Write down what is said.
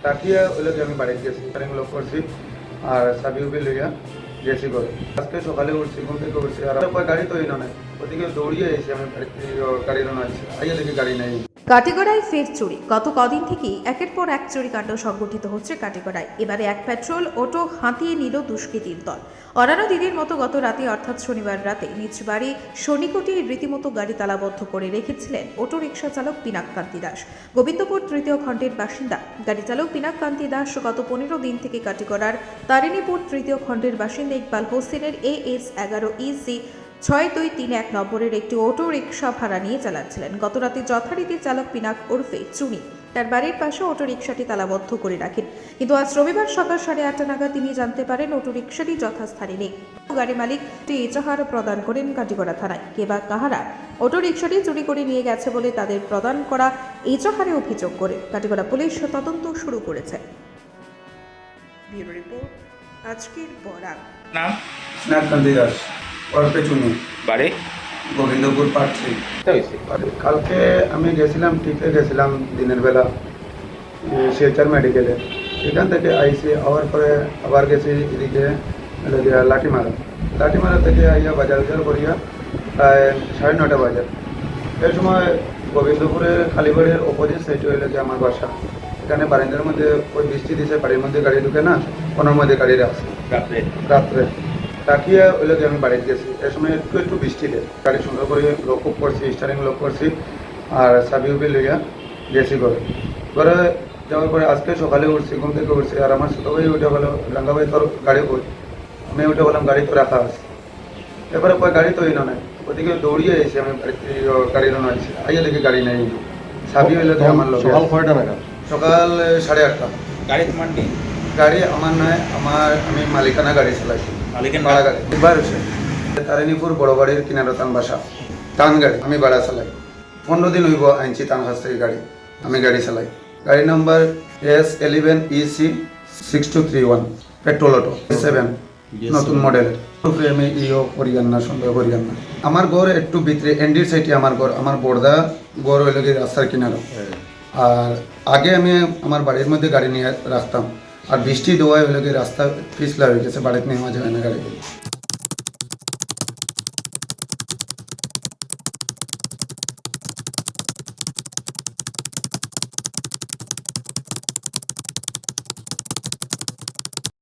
তাকিয়ে হইলে যে আমি বাড়িতে গেছি কারেন্ট লক করছি আর চাবি উবি লইয়া গেছি করে। আজকে সকালে উঠছি, ঘুম থেকে উঠছি আর গাড়ি তো এই নয়, ওদিকে দৌড়িয়ে এসেছি আমি গাড়ির নয় আইয়া দেখি গাড়ি নেই। কাটিগড়ায় ফের চুরি। গত কদিন থেকেই একের পর এক চুরিকাণ্ড সংঘটিত হচ্ছে কাটিগড়ায়। এবারে এক পেট্রোল অটো হাতিয়ে নিল দুষ্কৃতীর দল। অন্যান্য দিনের মতো গত রাতে অর্থাৎ শনিবার রাতে নিজ বাড়ি শনিকোটি রীতিমতো গাড়ি তালাবদ্ধ করে রেখেছিলেন অটো রিকশা চালক পিনাক কান্তি দাস, গোবিন্দপুর তৃতীয় খণ্ডের বাসিন্দা। গাড়ি চালক পিনাক কান্তি দাস গত 15 দিন থেকে কাটিগড়ার তারিণীপুর তৃতীয় খণ্ডের বাসিন্দা ইকবাল হোসেনের AS11EC 6231 নম্বরের একটি অটো রিকশা ভাড়া নিয়ে চালাচ্ছিলেন। গতরাতে যথারীতি চালক পিনাক ওরফে চুনি তার বাড়ির পাশে অটো রিকশাটি তালাবদ্ধ করে রাখেন, কিন্তু আজ রবিবার সকাল 8:30 নাগাদ তিনি জানতে পারেন অটো রিকশাটি যথাস্থানে নেই। গাড়ি মালিক এজাহার প্রদান করেন কাটিগড়া থানায়। কে বা কাহারা অটো রিকশাটি চুরি করে নিয়ে গেছে বলে তাদের প্রদান করা এজাহারে অভিযোগ করে কাটিগড়া পুলিশ তদন্ত শুরু করেছে। ব্যুরো রিপোর্ট, আজকের বরাক। নাম পিনাক কান্তি দাস ওরফে চুনি, বাড়ি গোবিন্দপুর পার্ট 3। কালকে আমি গেছিলাম, টিপে গেছিলাম দিনের বেলা শিলচর মেডিকেলে। সেখান থেকে আইসি আওয়ার পরে আবার গেছি এদিকে লাঠিমারা থেকে আইয়া বাজার করিয়া প্রায় 9:30 বাজে। এই সময় গোবিন্দপুরের কালীবাড়ির অপোজিট সাইডে হইলে যে আমার বাসা, এখানে বারিন্দার মধ্যে ওই বৃষ্টি দিছে, বাড়ির মধ্যে গাড়ি ঢুকে না, ওনার মধ্যে গাড়ি রাখছে রাত্রে। তাকিয়ে হইলে যে আমি বাড়িতে গেছি, এই সময় একটু বৃষ্টি দেয়, গাড়ি সুন্দর করে লক করছি, স্টারিং লক করছি আর চাবি উবি লইয়া গেছি করে। যাওয়ার পরে আজকে সকালে উঠছি, ঘুম থেকে উঠছি আর আমার ছোটো ভাই উঠে বলো, রাঙ্গা ভাই তোর গাড়ি কই? আমি উঠে বললাম গাড়ি তো রাখা আছে। এবারে গাড়ি তো এই নয়, ওদিকে দৌড়িয়ে এসেছি আমি গাড়ির নয় আইয়া দেখি গাড়ি নেই। চাবি হইলে আমার লোক সকাল 6টা নাগাদ, সকাল 8:30। গাড়ি তোমার নেই? গাড়ি আমার নয়, আমি মালিকানা গাড়ি চালাই, ভাড়া গাড়ি। এবার হচ্ছে তারিণীপুর বড় বাড়ির কিনারতান বাসা, টান গাড়ি আমি ভাড়া চালাই। 15 দিন হইব আনছি তার কাছ থেকে গাড়ি, আমি গাড়ি চালাই। গাড়ি নাম্বার S11EC 6231, পেট্রোল অটো 7, নতুন মডেল। আমি করিয়ান না, সন্দেহ করিয়ান না। আমার ঘর একটু ভিতরে এন্ডির সাইডে আমার ঘর, আমার বর্দা ঘর হইল গিয়ে রাস্তার কিনারে। আর আগে আমি আমার বাড়ির মধ্যে গাড়ি নিয়ে রাখতাম, আর বৃষ্টি দেওয়ায় হইল গিয়ে রাস্তা পিছলা হয়ে গেছে, বাড়িতে নেওয়া যায় না গাড়ি।